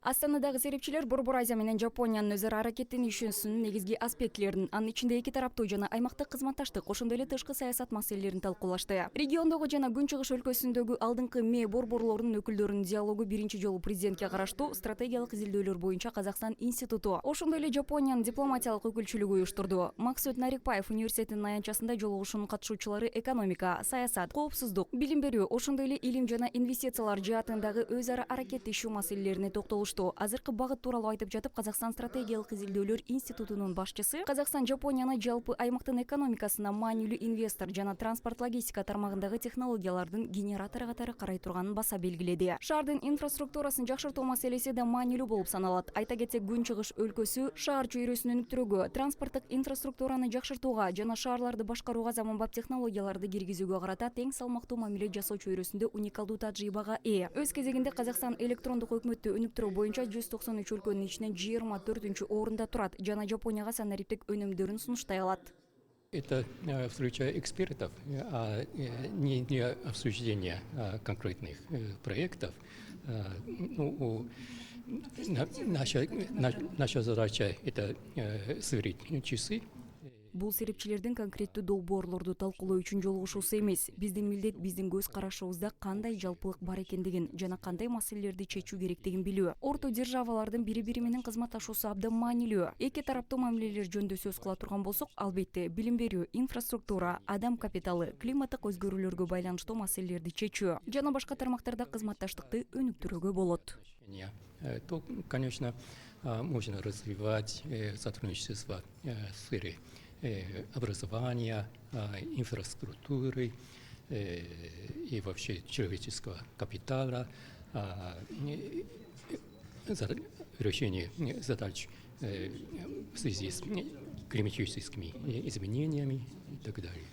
Астанадагы серепчилер Борбор Азия менен Жапониянын өзара аракеттенишүүсүнүн негизги аспектилерин, анын ичинде эки тараптуу жана аймактык кызматташтык, ошондой эле тышкы саясат маселелерин талкуулашты. Региондогу жана Күнчыгыш өлкөсүндөгү алдыңкы МЭ борборлорунун өкүлдөрүнүн диалогу биринчи жолу президентке караштуу стратегиялык изилдөөлөр боюнча Казакстан институту, ошондой эле Жапониянын дипломатиялык өкүлчүлүгү уюштурду. Максут Нарикбаев университетинин аянтчасында жолугушуунун катышуучулары экономика, саясат, коопсуздук, билим берүү, ошондой эле илим жана инвестициялар жаатындагы өз ара аракеттешүү маселелерине токтолушту. Азыркы багыт тууралуу айтып жатып, Казакстан стратегиялык изилдөөлөр институтунун башчысы Казакстан Жапонияны жалпы аймактын экономикасына маанилүү инвестор жана транспорт логистика тармагындагы технологиялардын генератору катары карай турганын баса белгиледи. Шаардын инфраструктурасын жакшыртуу маселеси да маанилүү болуп саналат. Айта кетсек, Күнчыгыш өлкөсү шаар чөйрөсүн өнүктүрүүгө, транспорттук инфраструктураны жакшыртууга жана шаарларды башкарууга заманбап технологияларды киргизүүгө карата тең салмактуу мамиле жасоо чөйрөсүндө уникалдуу тажрыйбага ээ. Өз кезегинде Казакстан электрондук өкмөттү өнүктүрүү боюнча 193 өлкөнүн ичинен 24-орунда турат жана Жапонияга санариптик өнүмдөрүн сунуштай алат. Это встреча экспертов, а не для обсуждения конкретных проектов. Наша задача – это сверить часы. Бул серепчилердин конкреттүү долбоорлорду талкуулоо үчүн жолугушуусу эмес. Биздин милдет биздин көз карашыбызда кандай жалпылык бар экендигин жана кандай маселелерди чечүү керектигин билүү. Орто державалардын бири-бири менен кызматташуусу абдан маанилүү. Эки тараптуу мамилелер жөнүндө сөз кыла турган болсок, албетте, билим берүү, инфраструктура, адам капиталы, климаттык өзгөрүүлөргө байланыштуу маселелерди чечүү жана башка тармактарда кызматташтыкты өнүктүрүүгө болот. То, конечно, можно развивать сотрудничество в сфере образования, инфраструктуры и вообще человеческого капитала, решение задач в связи с климатическими изменениями и так далее.